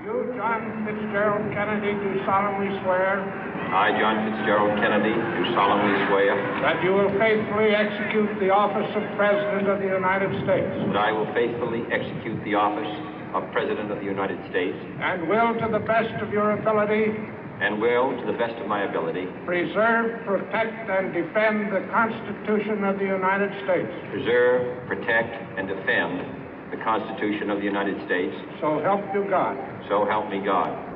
You, John Fitzgerald Kennedy, do solemnly swear. I, John Fitzgerald Kennedy, do solemnly swear. That you will faithfully execute the office of President of the United States. That I will faithfully execute the office of President of the United States. And will, to the best of your ability. And will, to the best of my ability. Preserve, protect, and defend the Constitution of the United States. Preserve, protect, and defend the Constitution of the United States. So help you God. So help me God.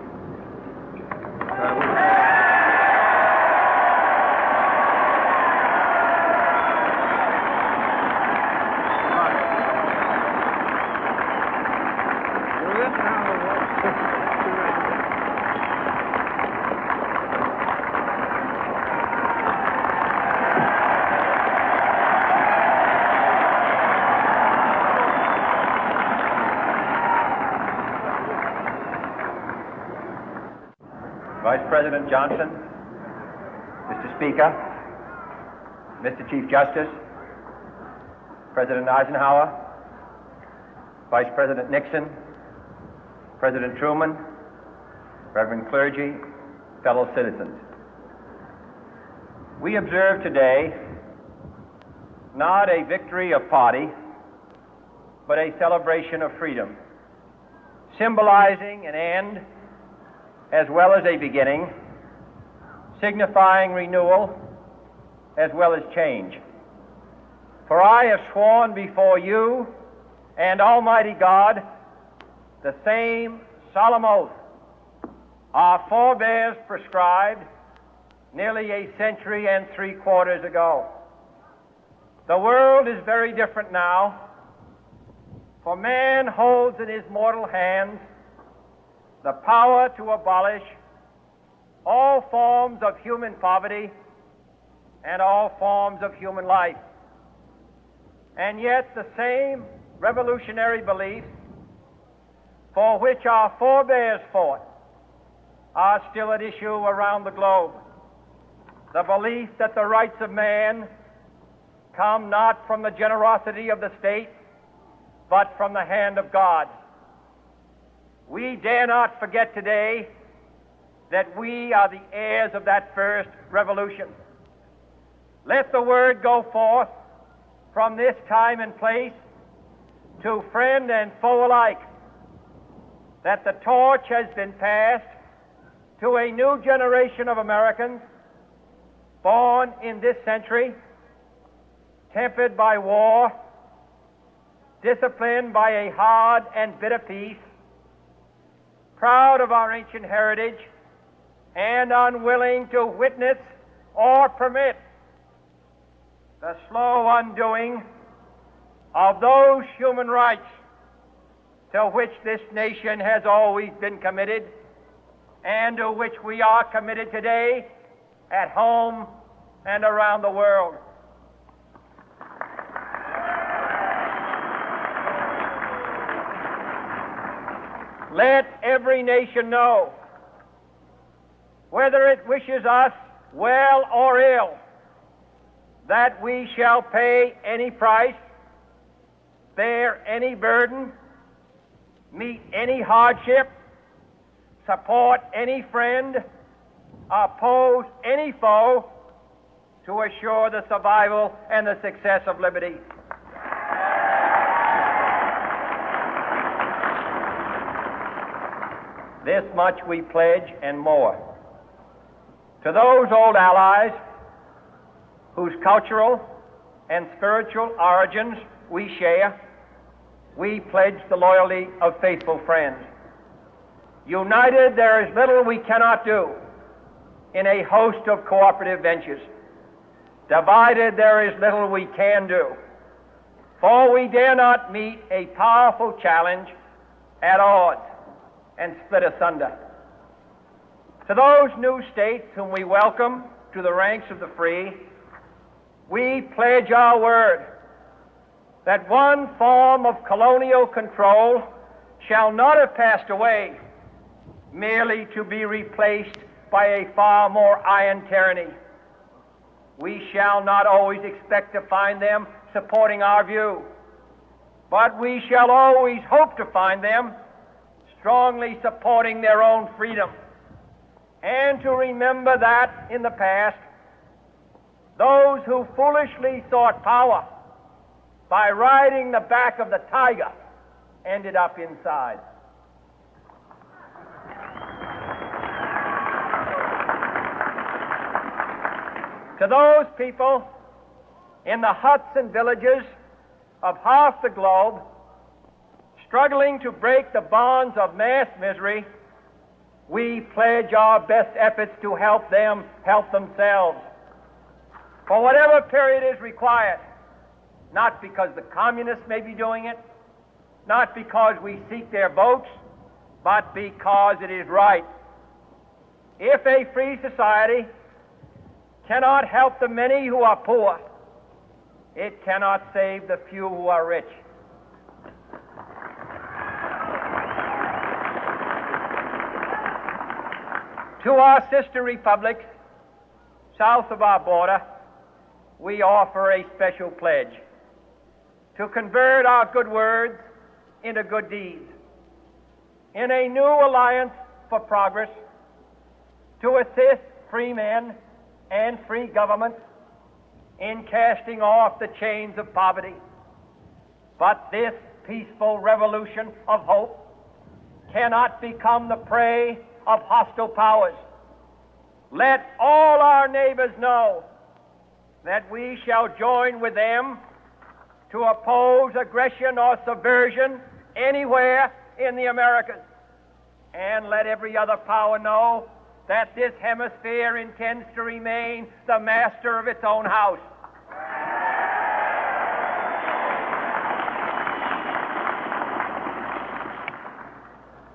Vice President Johnson, Mr. Speaker, Mr. Chief Justice, President Eisenhower, Vice President Nixon, President Truman, Reverend clergy, fellow citizens. We observe today not a victory of party, but a celebration of freedom, symbolizing an end as well as a beginning, signifying renewal as well as change. For I have sworn before you and Almighty God the same solemn oath our forebears prescribed nearly a century and 3/4 ago. The world is very different now, for man holds in his mortal hands the power to abolish all forms of human poverty and all forms of human life. And yet the same revolutionary beliefs for which our forebears fought are still at issue around the globe. The belief that the rights of man come not from the generosity of the state, but from the hand of God. We dare not forget today that we are the heirs of that first revolution. Let the word go forth from this time and place to friend and foe alike that the torch has been passed to a new generation of Americans born in this century, tempered by war, disciplined by a hard and bitter peace, proud of our ancient heritage, and unwilling to witness or permit the slow undoing of those human rights to which this nation has always been committed and to which we are committed today at home and around the world. Let every nation know, whether it wishes us well or ill, that we shall pay any price, bear any burden, meet any hardship, support any friend, oppose any foe to assure the survival and the success of liberty. This much we pledge and more. To those old allies whose cultural and spiritual origins we share, we pledge the loyalty of faithful friends. United, there is little we cannot do in a host of cooperative ventures. Divided, there is little we can do, for we dare not meet a powerful challenge at odds and split asunder. To those new states whom we welcome to the ranks of the free, we pledge our word that one form of colonial control shall not have passed away, merely to be replaced by a far more iron tyranny. We shall not always expect to find them supporting our view, but we shall always hope to find them strongly supporting their own freedom, and to remember that in the past, those who foolishly sought power by riding the back of the tiger ended up inside. To those people in the huts and villages of half the globe struggling to break the bonds of mass misery, we pledge our best efforts to help them help themselves for whatever period is required, not because the communists may be doing it, not because we seek their votes, but because it is right. If a free society cannot help the many who are poor, it cannot save the few who are rich. To our sister republics south of our border, we offer a special pledge to convert our good words into good deeds, in a new alliance for progress, to assist free men and free governments in casting off the chains of poverty. But this peaceful revolution of hope cannot become the prey of hostile powers. Let all our neighbors know that we shall join with them to oppose aggression or subversion anywhere in the Americas. And let every other power know that this hemisphere intends to remain the master of its own house.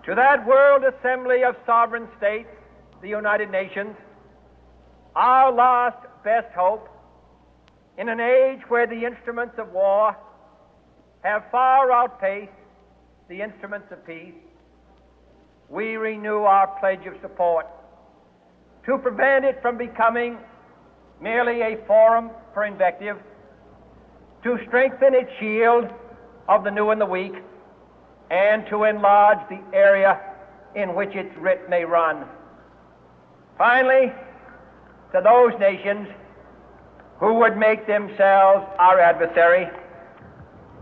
To that World Assembly of Sovereign States, the United Nations, our last best hope, in an age where the instruments of war have far outpaced the instruments of peace, we renew our pledge of support to prevent it from becoming merely a forum for invective, to strengthen its shield of the new and the weak, and to enlarge the area in which its writ may run. Finally, to those nations who would make themselves our adversary,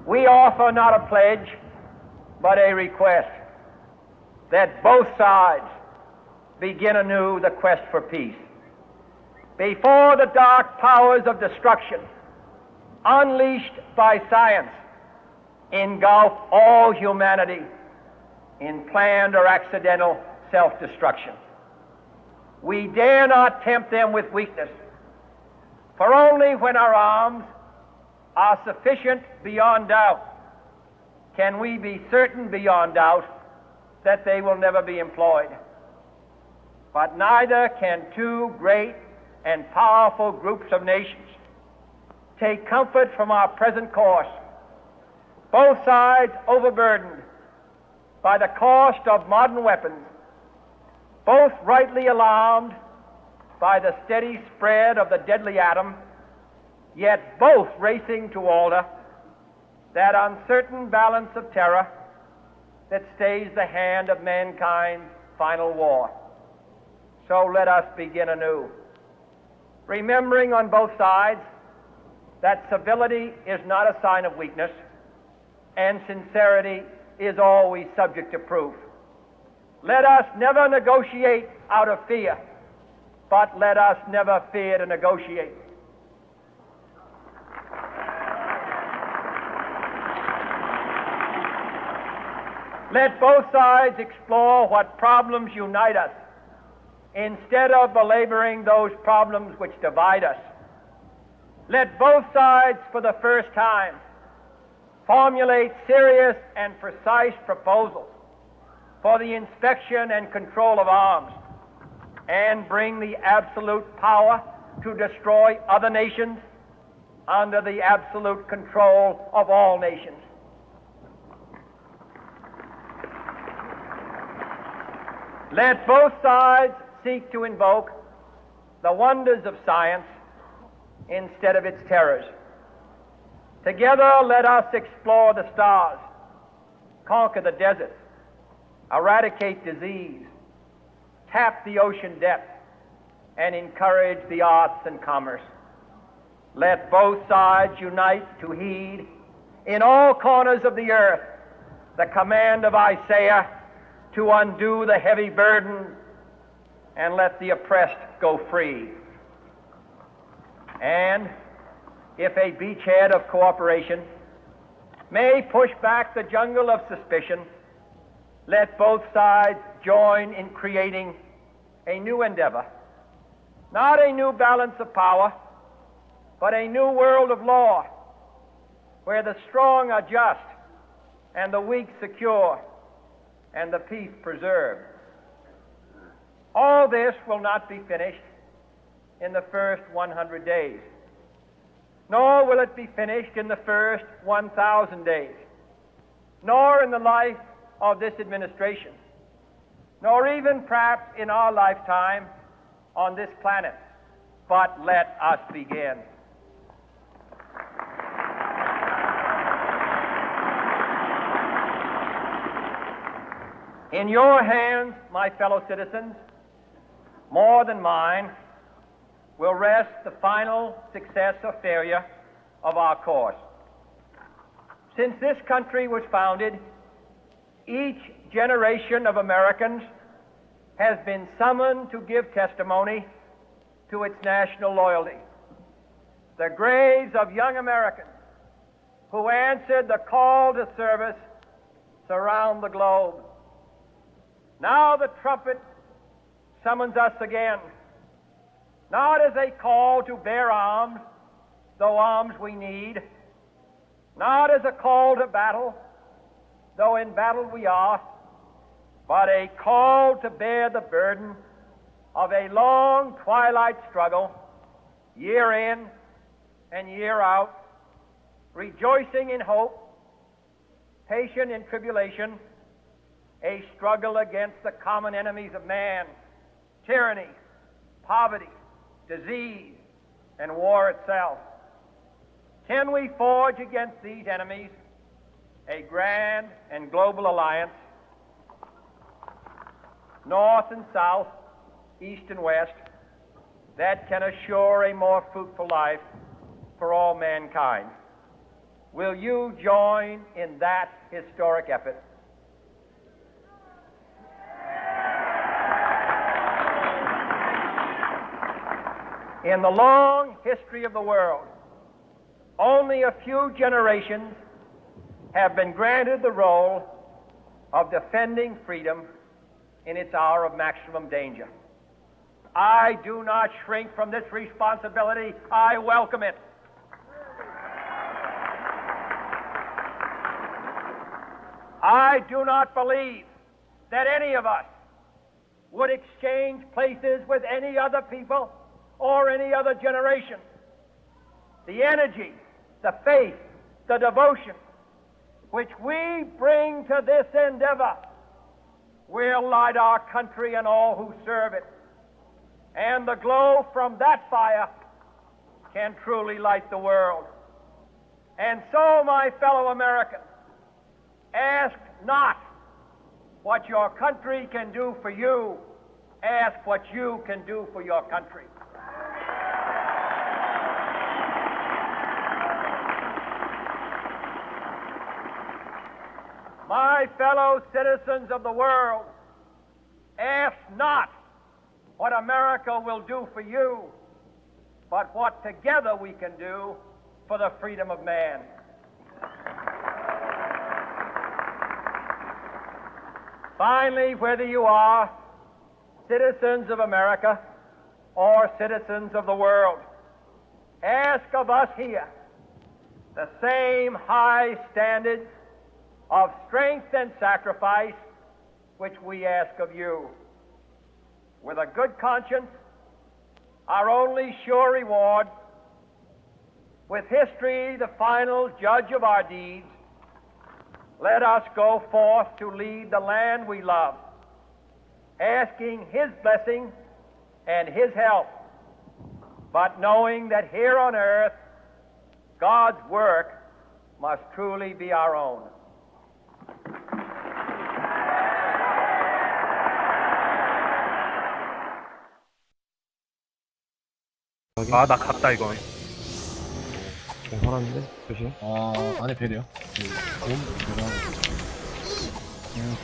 we offer not a pledge, but a request that both sides begin anew the quest for peace. Before the dark powers of destruction, unleashed by science, engulf all humanity in planned or accidental self-destruction, we dare not tempt them with weakness, for only when our arms are sufficient beyond doubt can we be certain beyond doubt that they will never be employed. But neither can two great and powerful groups of nations take comfort from our present course, both sides overburdened by the cost of modern weapons, both rightly alarmed by the steady spread of the deadly atom, yet both racing to alter that uncertain balance of terror that stays the hand of mankind's final war. So let us begin anew, remembering on both sides that civility is not a sign of weakness, and sincerity is always subject to proof. Let us never negotiate out of fear, but let us never fear to negotiate. Let both sides explore what problems unite us, instead of belaboring those problems which divide us. Let both sides, for the first time, formulate serious and precise proposals for the inspection and control of arms, and bring the absolute power to destroy other nations under the absolute control of all nations. Let both sides seek to invoke the wonders of science instead of its terrors. Together, let us explore the stars, conquer the deserts, eradicate disease, tap the ocean depth, and encourage the arts and commerce. Let both sides unite to heed in all corners of the earth the command of Isaiah to undo the heavy burden and let the oppressed go free. And if a beachhead of cooperation may push back the jungle of suspicion, let both sides join in creating a new endeavor, not a new balance of power, but a new world of law, where the strong are just and the weak secure and the peace preserved. All this will not be finished in the first 100 days, nor will it be finished in the first 1,000 days, nor in the life of this administration, nor even perhaps in our lifetime on this planet. But let us begin. In your hands, my fellow citizens, more than mine, will rest the final success or failure of our course. Since this country was founded, each generation of Americans has been summoned to give testimony to its national loyalty. The graves of young Americans who answered the call to service surround the globe. Now the trumpet summons us again, not as a call to bear arms, though arms we need, not as a call to battle, though in battle we are, but a call to bear the burden of a long twilight struggle, year in and year out, rejoicing in hope, patient in tribulation, a struggle against the common enemies of man, tyranny, poverty, disease, and war itself. Can we forge against these enemies a grand and global alliance, north and south, east and west, that can assure a more fruitful life for all mankind? Will you join in that historic effort? In the long history of the world, only a few generations have been granted the role of defending freedom in its hour of maximum danger. I do not shrink from this responsibility. I welcome it. I do not believe that any of us would exchange places with any other people or any other generation. The energy, the faith, the devotion which we bring to this endeavor will light our country and all who serve it. And the glow from that fire can truly light the world. And so, my fellow Americans, ask not what your country can do for you, ask what you can do for your country. My fellow citizens of the world, ask not what America will do for you, but what together we can do for the freedom of man. Finally, whether you are citizens of America or citizens of the world, ask of us here the same high standards of strength and sacrifice which we ask of you. With a good conscience, our only sure reward, with history the final judge of our deeds, let us go forth to lead the land we love, asking His blessing and His help, but knowing that here on earth, God's work must truly be our own. 아, 나 갔다, 이건. 살았는데? 조심. 안에 배려요.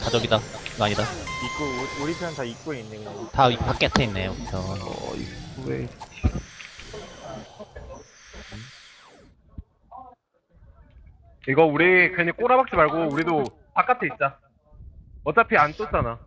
가족이다. 이거 아니다. 입구, 우리 편 다 입구에 있네, 그냥. 다 바깥에 있네요. 저. 왜? 이거 우리 괜히 꼬라박지 말고 우리도 바깥에 있자. 어차피 안 떴잖아.